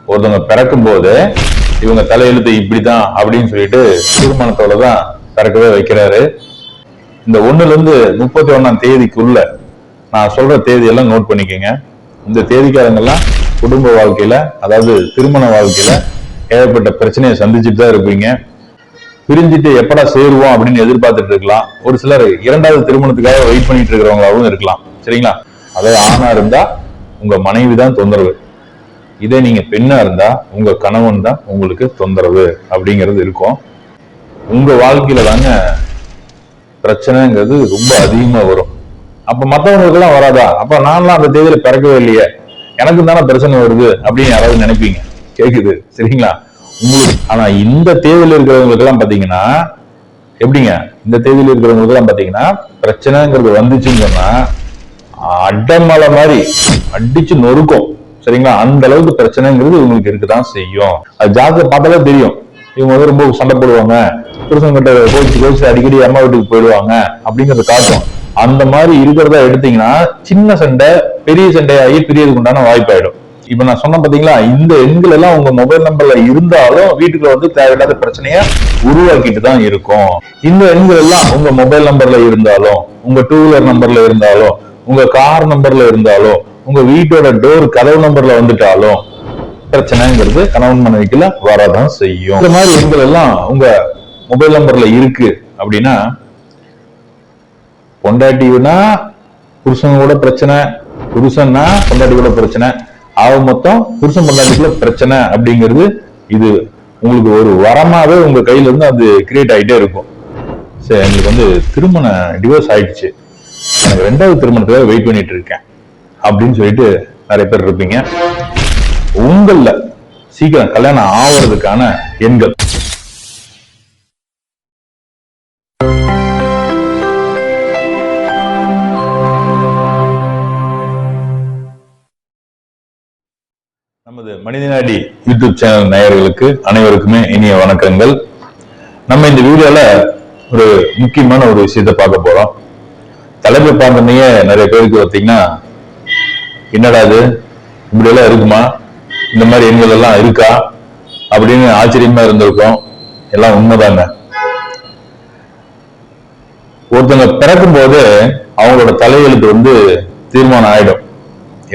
ஒருத்தவங்க பிறக்கும் போது இவங்க தலையெழுத்து இப்படிதான் அப்படின்னு சொல்லிட்டு தீர்மானத்தோடதான் பிறக்கவே வைக்கிறாரு. இந்த 1ல இருந்து 31ஆம் தேதிக்குள்ள நான் சொல்ற தேதியெல்லாம் நோட் பண்ணிக்கோங்க. இந்த தேதிக்காரங்கெல்லாம் குடும்ப வாழ்க்கையில, அதாவது திருமண வாழ்க்கையில ஏகப்பட்ட பிரச்சனையை சந்திச்சுட்டு தான் இருப்பீங்க. பிரிஞ்சுட்டு எப்படா சேருவோம் அப்படின்னு எதிர்பார்த்துட்டு இருக்கலாம். ஒரு சிலர் 2வது திருமணத்துக்காக வெயிட் பண்ணிட்டு இருக்கிறவங்களாவும் இருக்கலாம். சரிங்களா? அதாவது ஆணா இருந்தா உங்க மனைவி தான் தொந்தரவு, இதே நீங்க பெண்ணா இருந்தா உங்க கணவன் தான் உங்களுக்கு தொந்தரவு அப்படிங்கிறது இருக்கும். உங்க வாழ்க்கையில தாங்க பிரச்சனைங்கிறது ரொம்ப அதிகமா வரும். அப்ப மத்தவங்களுக்கு எல்லாம் வராதா? அப்ப நான்லாம் அந்த தேதியில பிறக்கவே இல்லையே, எனக்கு தானே பிரச்சனை வருது அப்படின்னு யாராவது நினைப்பீங்க. கேக்குது? சரிங்களா? உங்களுக்கு ஆனா இந்த தேதியில இருக்கிறவங்களுக்கு எல்லாம் பாத்தீங்கன்னா எப்படிங்க, இந்த தேதியில இருக்கிறவங்களுக்கு எல்லாம் பாத்தீங்கன்னா பிரச்சனைங்கிறது வந்துச்சுன்னு சொன்னா அடமலை மாதிரி அடிச்சு நொறுக்கும். சரிங்களா? அந்த அளவுக்கு பிரச்சனைங்கிறது உங்களுக்கு இருக்குதான் செய்யும். அது ஜாதகத்தை பார்த்தாலே தெரியும். இவங்க வந்து ரொம்ப சண்டை போடுவாங்க, புருஷன்கிட்ட கோச்சு அடிக்கடி அம்மா வீட்டுக்கு போயிடுவாங்க அப்படிங்கறத காட்டும். அந்த மாதிரி இருக்கிறத எடுத்தீங்கன்னா சின்ன சண்டை பெரிய சண்டையாகி பிரியதுக்கு உண்டான வாய்ப்பாயிடும். இப்ப நான் சொன்ன பாத்தீங்களா, இந்த எண்கள் எல்லாம் உங்க மொபைல் நம்பர்ல இருந்தாலும் வீட்டுக்குள்ள வந்து தேவையில்லாத பிரச்சனைய உருவாக்கிட்டு தான் இருக்கும். இந்த எண்கள் எல்லாம் உங்க மொபைல் நம்பர்ல இருந்தாலும், உங்க 2 வீலர் நம்பர்ல இருந்தாலும், உங்க கார் நம்பர்ல இருந்தாலும், உங்க வீட்டோட டோர் கதவு நம்பர்ல வந்துட்டாலும் பிரச்சனைங்கிறது கணவன் மனைவிக்குள்ள வரதான் செய்யும். இந்த மாதிரி எண்கள் எல்லாம் உங்க மொபைல் நம்பர்ல இருக்கு அப்படின்னா, பொண்டாட்டினா புருஷன் கூட பிரச்சனை, புருஷன்னா பொண்டாட்டி கூட பிரச்சனை, ஆக மொத்தம் புருஷன் பொண்டாட்டிக்குள்ள பிரச்சனை அப்படிங்கிறது இது உங்களுக்கு ஒரு வரமாவே உங்க கையில இருந்து அது கிரியேட் ஆகிட்டே இருக்கும். சரி, எங்களுக்கு வந்து டிவோர்ஸ் ஆயிடுச்சு, எனக்கு 2வது திருமணத்துக்காக வெயிட் பண்ணிட்டு இருக்கேன் அப்படின்னு சொல்லிட்டு நிறைய பேர் இருப்பீங்க. உங்கள சீக்கிரம் கல்யாணம் ஆவறதுக்கான எண்கள் நமது மனிதநாடி யூடியூப் சேனல் நேயர்களுக்கு அனைவருக்குமே இனிய வணக்கங்கள். நம்ம இந்த வீடியோல ஒரு முக்கியமான ஒரு விஷயத்தை பார்க்க போறோம். தலைமை பார்த்தோன்னே நிறைய பேருக்கு பார்த்தீங்கன்னா, என்னடா இது இப்படி எல்லாம் இருக்குமா, இந்த மாதிரி எண்கள் எல்லாம் இருக்கா அப்படின்னு ஆச்சரியமா இருந்திருக்கும். எல்லாம் உண்மைதாங்க. ஒருத்தங்க பிறக்கும் போது அவங்களோட தலையெழுத்து வந்து தீர்மானம் ஆயிடும்.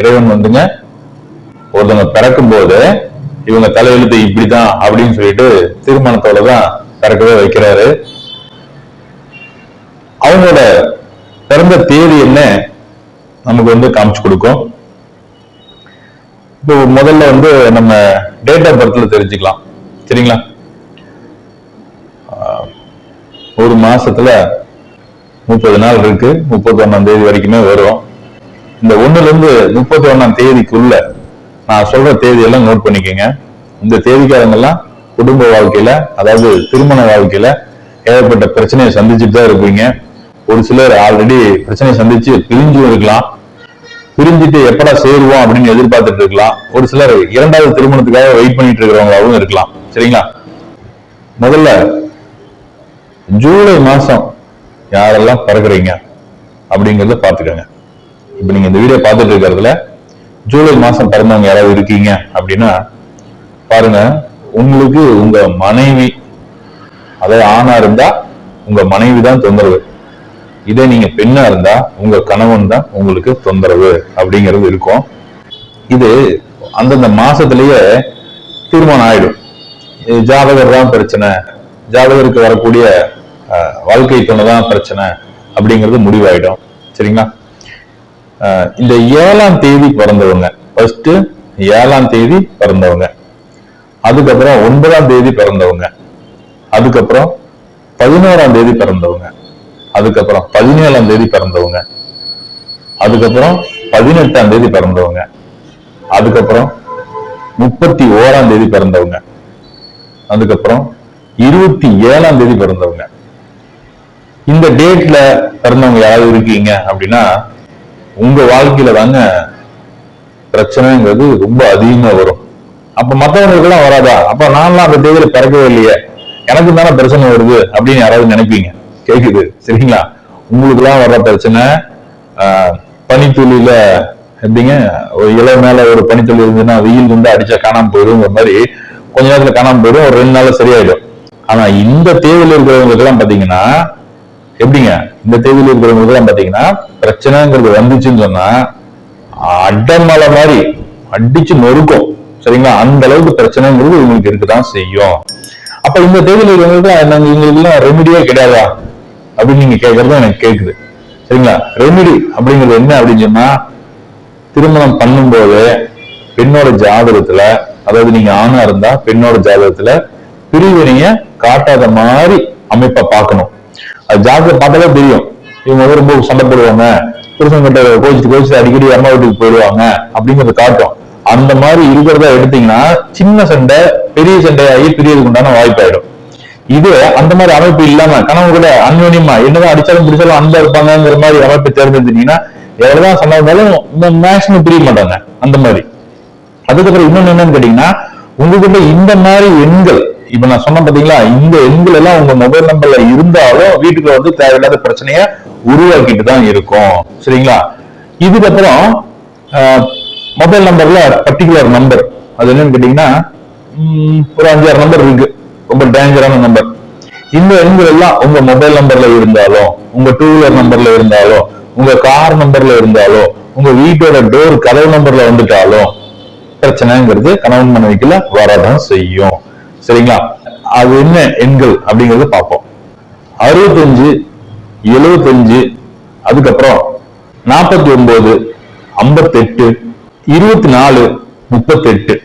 இறைவன் வந்துங்க ஒருத்தவங்க பிறக்கும் போது இவங்க தலையெழுத்து இப்படிதான் அப்படின்னு சொல்லிட்டு தீர்மானத்தோடதான் பிறக்கவே வைக்கிறாரு. அவங்களோட பிறந்த தேதி என்ன நமக்கு வந்து காமிச்சு கொடுக்கும். இப்போ முதல்ல வந்து நம்ம டேட் ஆஃப் பர்த்ல தெரிஞ்சுக்கலாம். சரிங்களா? ஒரு மாசத்துல 30 நாள் இருக்கு, 31ஆம் தேதி வரைக்குமே வரும். இந்த 1ல இருந்து 31ஆம் தேதிக்குள்ள நான் சொல்ற தேதியெல்லாம் நோட் பண்ணிக்கோங்க. இந்த தேதிக்காரங்கெல்லாம் குடும்ப வாழ்க்கையில, அதாவது திருமண வாழ்க்கையில ஏகப்பட்ட பிரச்சனையை சந்திச்சுட்டு தான் இருப்பீங்க. ஒரு சிலர் ஆல்ரெடி பிரச்சனையை சந்திச்சு பிரிஞ்சும் இருக்கலாம். பிரிஞ்சுட்டு எப்படா சேருவோம் அப்படின்னு எதிர்பார்த்துட்டு இருக்கலாம். ஒரு சிலர் 2வது திருமணத்துக்காக வெயிட் பண்ணிட்டு இருக்கிறவங்களாவும் இருக்கலாம். சரிங்களா? முதல்ல ஜூலை மாசம் யாரெல்லாம் பிறகுறீங்க அப்படிங்கறத பாத்துக்கோங்க. இப்ப நீங்க இந்த வீடியோ பார்த்துட்டு இருக்கிறதுல ஜூலை மாசம் பிறந்தவங்க யாராவது இருக்கீங்க அப்படின்னா பாருங்க, உங்களுக்கு உங்க மனைவி, அதாவது ஆணா இருந்தா உங்க மனைவி தான் தொந்தரவு, இதே நீங்க பெண்ணா இருந்தா உங்க கணவன் தான் உங்களுக்கு தொந்தரவு அப்படிங்கிறது இருக்கும். இது அந்தந்த மாசத்திலேயே தீர்மானம் ஆயிடும். ஜாதகர் தான் பிரச்சனை, ஜாதகருக்கு வரக்கூடிய வாழ்க்கை துணை தான் பிரச்சனை அப்படிங்கிறது முடிவாயிடும். சரிங்களா? இந்த 7ஆம் தேதி பிறந்தவங்க, ஃபர்ஸ்ட் 7ஆம் தேதி பிறந்தவங்க, அதுக்கப்புறம் 9ஆம் தேதி பிறந்தவங்க, அதுக்கப்புறம் 11ஆம் தேதி பிறந்தவங்க, அதுக்கப்புறம் 17ஆம் தேதி பிறந்தவங்க, அதுக்கப்புறம் 18ஆம் தேதி பிறந்தவங்க, அதுக்கப்புறம் 31ஆம் தேதி பிறந்தவங்க, அதுக்கப்புறம் 27ஆம் தேதி பிறந்தவங்க. இந்த டேட்ல பிறந்தவங்க யாராவது இருக்கீங்க அப்படின்னா உங்க வாழ்க்கையில தாங்க பிரச்சனைங்கிறது ரொம்ப அதிகமா வரும். அப்ப மத்தவங்களுக்கு எல்லாம் வராதா? அப்ப நான்லாம் அந்த தேதியில பிறக்கவே இல்லையே, எனக்கு தானே பிரச்சனை வருது அப்படின்னு யாராவது நினைப்பீங்க. கேக்குது? சரிங்களா? உங்களுக்கு எல்லாம் வர்ற பிரச்சனை பனித்துளியில எப்படிங்க, ஒரு இலை மேல ஒரு பனித்துளி இருந்ததுன்னா வெயில் வந்து அடிச்சா காணாம போயிடும் மாதிரி கொஞ்ச நேரத்துல காணாம போயிடும், ஒரு 2 நாள்ல சரியாயிடும். ஆனா இந்த தேவையில் இருக்கிறவங்களுக்கு எல்லாம் பாத்தீங்கன்னா எப்படிங்க, இந்த தேவையில் இருக்கிறவங்களுக்கு எல்லாம் பாத்தீங்கன்னா பிரச்சனைங்கிறது வந்துச்சுன்னு சொன்னா அடமலை மாதிரி அடிச்சு நொறுக்கும். சரிங்களா, அந்த அளவுக்கு பிரச்சனைங்கிறது உங்களுக்கு இருக்குதான் செய்யும். அப்ப இந்த தேவையில் இருக்கிறவங்களுக்கு எங்களுக்கு எல்லாம் ரெமிடியே கிடையாதா அப்படின்னு நீங்க கேட்கறதும் எனக்கு கேக்குது. சரிங்களா, ரெமிடி அப்படிங்கிறது என்ன அப்படின்னு சொன்னா, திருமணம் பண்ணும்போது பெண்ணோட ஜாதகத்துல, அதாவது நீங்க ஆணா இருந்தா பெண்ணோட ஜாதகத்துல பிரிவினைய காட்டாத மாதிரி அமைப்பை பார்க்கணும். அது ஜாதகத்தை பார்த்தாலே தெரியும், இவங்க ரொம்ப சண்டை போடுவாங்க, புருஷன் கிட்ட கோச்சிட்டு அடிக்கடி அம்மா வீட்டுக்கு போயிடுவாங்க அப்படிங்கறத காட்டும். அந்த மாதிரி இருக்கிறதா எடுத்தீங்கன்னா சின்ன சண்டை பெரிய சண்டையாகி பிரியதுக்கு உண்டான வாய்ப்பாயிடும். இது அந்த மாதிரி அமைப்பு இல்லாம கனவு கூட அந்யோன்யமா என்னதான் அடிச்சாலும் பிடிச்சாலும் அன்பா இருப்பாங்கிற மாதிரி அமைப்பு தேர்ந்தெடுத்தீங்கன்னா எவ்வளவுதான் சண்டை இருந்தாலும் மேக்சிமம் பிரிய மாட்டாங்க அந்த மாதிரி. அதுக்கப்புறம் இன்னொன்னு என்னன்னு கேட்டீங்கன்னா, உங்ககிட்ட இந்த மாதிரி எண்கள், இப்ப நான் சொன்ன பாத்தீங்களா, இந்த எண்கள் எல்லாம் உங்க மொபைல் நம்பர்ல இருந்தாலும் வீட்டுக்கு வந்து தேவையில்லாத பிரச்சனைய உருவாக்கிட்டு தான் இருக்கும். சரிங்களா, இதுக்கப்புறம் மொபைல் நம்பர்ல பர்டிகுலர் நம்பர், அது என்னன்னு கேட்டீங்கன்னா ஒரு 5-6 நம்பர் இருக்கு, ரொம்ப டேஞ்சரான நம்பர். இந்த எண்கள் எல்லாம் உங்க மொபைல் நம்பர்ல இருந்தாலும், உங்க 2 வீலர் நம்பர்ல இருந்தாலும், உங்க கார் நம்பர்ல இருந்தாலும், உங்க வீட்டோட டோர் கதவு நம்பர்ல வந்துட்டாலும் பிரச்சனைங்கிறது கணவன் மனைவிக்குள்ள வரதான் செய்யும். சரிங்களா, அது என்ன எண்கள் அப்படிங்கறத பார்ப்போம். 65, 75, அதுக்கப்புறம் 49, 58, 24, 38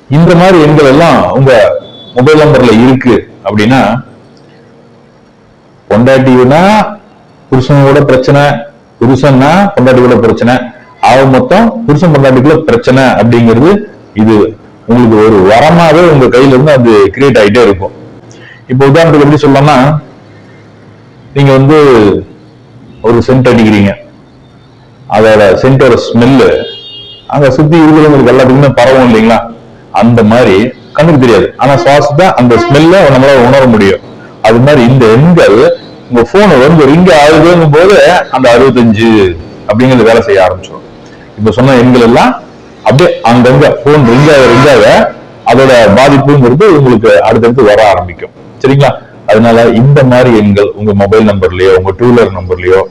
இந்த மாதிரி எண்கள் எல்லாம் உங்க மொபைல் நம்பர்ல இருக்கு அப்படின்னா, பொண்டாட்டினா புருஷனோட பிரச்சனை, புருஷன்னா பொண்டாட்டியோட பிரச்சனை, ஆக மொத்தம் புருஷன் பொண்டாட்டிக்குள்ள பிரச்சனை அப்படிங்கிறது இது உங்களுக்கு ஒரு வரமாவே உங்க கையில இருந்து அது கிரியேட் ஆகிட்டே இருக்கும். இப்ப உதாரணத்துக்கு எப்படி சொல்லலாம்னா, நீங்க வந்து ஒரு சென்ட் அடிக்கிறீங்க, அதோட சென்டோட ஸ்மெல்லு அங்க சுத்தி இருக்கிறவங்களுக்கு எல்லாத்துக்குமே பரவும் இல்லைங்களா, அந்த மாதிரி கண்ணுக்கு தெரியாது, ஆனா சுவாசத்தை அந்த ஸ்மெல்ல நம்மளால உணர முடியும். அது மாதிரி இந்த எண்கள் உங்க போன் வந்து ரிங் ஆகுதுங்கும் போது அந்த 65 அப்படிங்கிறது வேலை செய்ய ஆரம்பிச்சிடும். இப்ப சொன்ன எண்கள் எல்லாம் அப்படியே அங்கங்க போன் ரிங்காக அதோட பாதிப்புங்கிறது உங்களுக்கு அடுத்தடுத்து வர ஆரம்பிக்கும். சரிங்களா, அதனால இந்த மாதிரி எண்கள் உங்க மொபைல் நம்பர்லயோ உங்க 2 வீலர் நம்பர்லயோ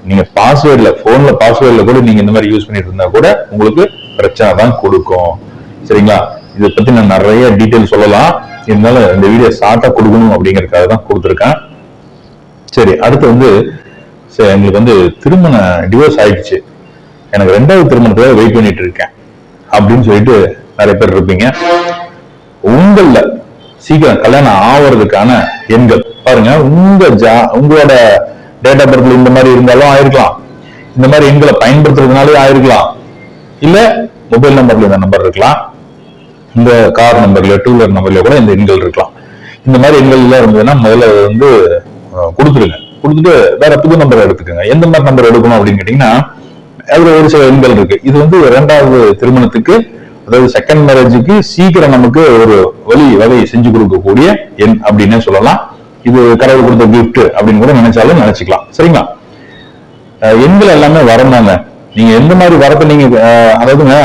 நீங்க பாஸ்வேர்ட்ல, போன்ல பாஸ்வேர்ட்ல கூட நீங்க இந்த மாதிரி யூஸ் பண்ணிட்டு இருந்தா கூட உங்களுக்கு பிரச்சனை தான் கொடுக்கும். சரிங்களா, இதை பத்தி நான் நிறைய டீட்டெயில் சொல்லலாம், இருந்தாலும் இந்த வீடியோ ஷார்ட்டா கொடுக்கணும் அப்படிங்கறதுக்காக தான் கொடுத்துருக்கேன். சரி, அடுத்து வந்து எங்களுக்கு வந்து திருமண டிவோர்ஸ் ஆயிடுச்சு, எனக்கு 2வது திருமணத்துக்காக வெயிட் பண்ணிட்டு இருக்கேன் அப்படின்னு சொல்லிட்டு நிறைய பேர் இருப்பீங்க. உங்கள சீக்கிரம் கல்யாணம் ஆவறதுக்கான எண்கள் பாருங்க. உங்களோட டேட் ஆஃப் பர்த்ல இந்த மாதிரி இருந்தாலும் ஆயிருக்கலாம், இந்த மாதிரி எண்களை பயன்படுத்துறதுனாலே ஆயிருக்கலாம், இல்ல மொபைல் நம்பர்ல இந்த நம்பர் இருக்கலாம், இந்த கார் நம்பர்ல 2 வீலர் நம்பர்ல கூட இந்த எண்கள் இருக்கலாம். இந்த மாதிரி எண்கள் எல்லாம் இருந்ததுன்னா முதல்ல வந்து கொடுத்துருங்க. கொடுத்துட்டு வேற புது நம்பர் எடுத்துக்கோங்க. எந்த மாதிரி நம்பர் எடுக்கணும் அப்படின்னு கேட்டீங்கன்னா, அதுல ஒரு சில எண்கள் இருக்கு. இது வந்து 2வது திருமணத்துக்கு, அதாவது செகண்ட் மேரேஜுக்கு சீக்கிரம் நமக்கு ஒரு வகை செஞ்சு கொடுக்கக்கூடிய எண் அப்படின்னே சொல்லலாம். இது கடவுள் கொடுத்த கிஃப்ட் அப்படின்னு கூட நினைச்சாலும் நினைச்சுக்கலாம். சரிங்களா, எண்கள் எல்லாமே வரந்தாங்க. நீங்க எந்த மாதிரி வரத்தை நீங்க அதாவதுங்க,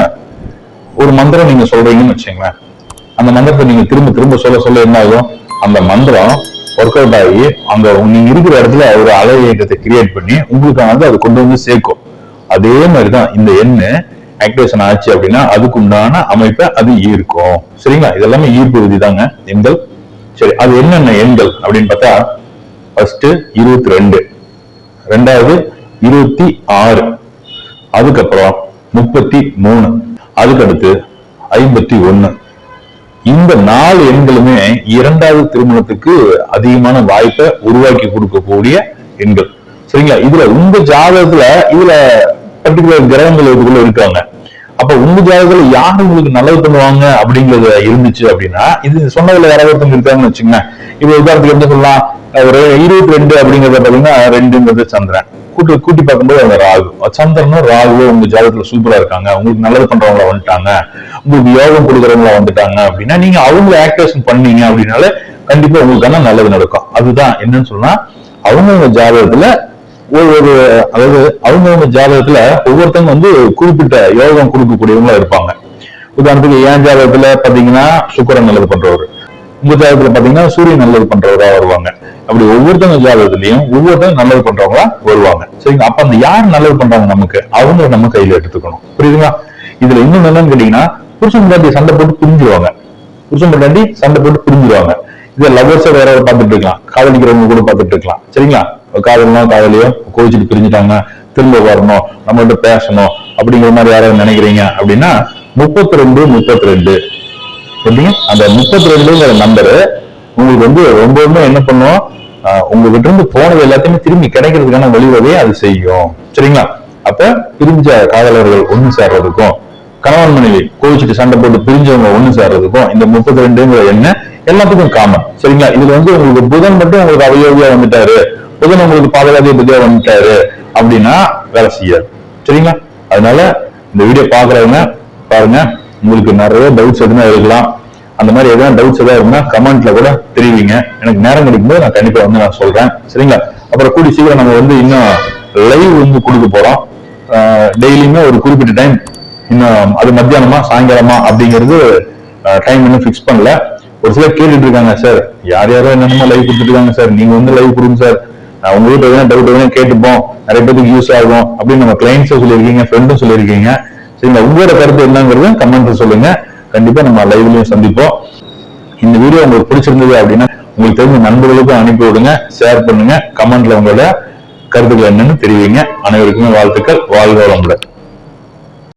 ஒரு மந்திரம் நீங்க சொல்றீங்கன்னு வச்சுங்களேன், அந்த மந்திரத்தை நீங்க திரும்ப திரும்ப சொல்ல என்ன ஆகும், அந்த மந்திரம் ஒர்க் அவுட் ஆகி அங்க நீங்க இருக்கிற இடத்துல ஒரு அலை இயக்கத்தை கிரியேட் பண்ணி உங்களுக்கு அது கொண்டு வந்து சேர்க்கும். அதே மாதிரிதான் இந்த எண்ணு ஆக்டிவேஷன் ஆச்சு அப்படின்னா அதுக்கு உண்டான அமைப்பை அது ஈர்க்கும். சரிங்களா, இதெல்லாமே ஈர்ப்பு விதி தாங்க எண்கள். சரி, அது என்னென்ன எண்கள் அப்படின்னு பார்த்தா, ஃபர்ஸ்ட் 22, 2வது 26, அதுக்கப்புறம் 33, அதுக்கடுத்து 51. இந்த 4 எண்களுமே 2வது திருமணத்துக்கு அதிகமான வாய்ப்பை உருவாக்கி கொடுக்கக்கூடிய எண்கள். சரிங்களா, இதுல உங்க ஜாதகத்துல இதுல பர்டிகுலர் கிரகங்கள் இதுக்குள்ள இருக்காங்க. அப்ப உங்க ஜாதகத்துல யாரு உங்களுக்கு நல்லது பண்ணுவாங்க அப்படிங்கறது இருந்துச்சு அப்படின்னா, இது சொன்னதுல யாராவது ஒருத்தவங்க இருக்காங்கன்னு வச்சுங்க. இப்ப உதாரணத்துக்கு என்ன சொல்லலாம், ஒரு 22 அப்படிங்கறத பாத்தீங்கன்னா 2ங்கிறது சந்திரன், கூட்டி பார்க்கும்போது அவங்க ராகு. சந்திரனும் ராகு உங்க ஜாதகத்துல சூப்பரா இருக்காங்க, உங்களுக்கு நல்லது பண்றவங்கள வந்துட்டாங்க, உங்களுக்கு யோகம் கொடுக்குறவங்கள வந்துட்டாங்க அப்படின்னா நீங்க அவங்கள ஆக்டிவேஷன் பண்ணீங்க அப்படின்னால கண்டிப்பா உங்களுக்கான நல்லது நடக்கும். அதுதான் என்னன்னு சொன்னா, அவங்க ஜாதகத்துல ஒரு அதாவது அவங்கவுங்க ஜாதகத்துல ஒவ்வொருத்தவங்க வந்து குறிப்பிட்ட யோகம் கொடுக்கக்கூடியவங்களா இருப்பாங்க. உதாரணத்துக்கு என் ஜாதகத்துல பாத்தீங்கன்னா சுக்கிரன் நல்லது பண்றவர், உங்க ஜாதகத்துல பாத்தீங்கன்னா சூரியன் நல்லது பண்றவரா வருவாங்க. அப்படி ஒவ்வொருத்தவங்க ஜாதகத்திலையும் ஒவ்வொருத்தவங்க நல்லது பண்றவங்களா வருவாங்க. சரிங்களா? அப்ப அந்த யார் நல்லது பண்றாங்க நமக்கு, அவங்க நம்ம கையில எடுத்துக்கணும். புரியுதுங்களா? இதுல இன்னும் என்னன்னு கேட்டீங்கன்னா, புருஷன் பொண்டாட்டி சண்டை போட்டு புரிஞ்சிருவாங்க. புருஷன் பொண்டாட்டி சண்டை போட்டு புரிஞ்சிருவாங்க. இதை லவர்ஸை வேற பார்த்துட்டு இருக்கலாம், காதலிக்கிறவங்க கூட பார்த்துட்டு இருக்கலாம். சரிங்களா? காதலனோ காதலியோ கோவிச்சுட்டு பிரிஞ்சுட்டாங்க, திரும்ப வரணும், நம்மகிட்ட பேசணும் அப்படிங்கிற மாதிரி யாராவது நினைக்கிறீங்க அப்படின்னா 32 எப்படிங்க அந்த 32ங்கிற நம்பரு உங்களுக்கு வந்து ரொம்பவுமே என்ன பண்ணும், உங்ககிட்ட இருந்து போனது எல்லாத்தையுமே திரும்பி கிடைக்கிறதுக்கான வழிவகையை அது செய்யும். சரிங்களா? அப்ப பிரிஞ்ச காதலர்கள் ஒண்ணு சேர்றதுக்கும், கணவன் மனைவி கோவிச்சுட்டு சண்டை போட்டு பிரிஞ்சவங்க ஒண்ணு சேர்றதுக்கும் இந்த 32ங்கிற எண்ணெய் எல்லாத்துக்கும் காமன். சரிங்களா? இதுல வந்து உங்களுக்கு புதன் மட்டும் உங்களுக்கு அவயோகியா வந்துட்டாரு, புதன் உங்களுக்கு பாதகாதிபதியா வந்துட்டாரு அப்படின்னா வேலை செய்யாது. சரிங்களா? அதனால இந்த வீடியோ பாக்குறவங்க பாருங்க, உங்களுக்கு நிறைய டவுட்ஸ் எதுனா இருக்கலாம். அந்த மாதிரி எதாவது டவுட்ஸ் ஏதாவது இருந்தா கமெண்ட்ல கூட தெரிவிங்க. எனக்கு நேரம் கிடைக்கும்போது நான் கண்டிப்பா வந்து நான் சொல்றேன். சரிங்களா? அப்புறம் கூடி சீக்கிரம் நம்ம வந்து இன்னும் லைவ் வந்து கொடுக்க போறோம். டெய்லியுமே ஒரு குறிப்பிட்ட டைம், இன்னும் அது மத்தியானமா சாயங்காலமா அப்படிங்கிறது டைம் இன்னும் பிக்ஸ் பண்ணல. ஒரு சிலர் கேட்டுட்டு இருக்காங்க, சார் யார் யாரோ என்னென்னமோ லைவ் கொடுத்துட்டு இருக்காங்க சார், நீங்க வந்து லைவ் கொடுங்க சார், உங்களுக்கு எதனா டவுட் எதனா கேட்டுப்போம், நிறைய பேருக்கு யூஸ் ஆகும் அப்படின்னு நம்ம கிளைண்ட்ஸும் சொல்லியிருக்கீங்க, ஃப்ரெண்டும் சொல்லியிருக்கீங்க. சரிங்களா? உங்களோட கருத்து என்னங்கிறது கமெண்ட்ல சொல்லுங்க. கண்டிப்பா நம்ம லைவ்லயும் சந்திப்போம். இந்த வீடியோ உங்களுக்கு பிடிச்சிருந்தது அப்படின்னா உங்களுக்கு தெரிஞ்ச நண்பர்களுக்கும் அனுப்பி விடுங்க, ஷேர் பண்ணுங்க, கமெண்ட்ல உங்களோட கருத்துக்கள் என்னன்னு தெரிவிங்க. அனைவருக்குமே வாழ்த்துக்கள். வாழ்க வளமுடன்.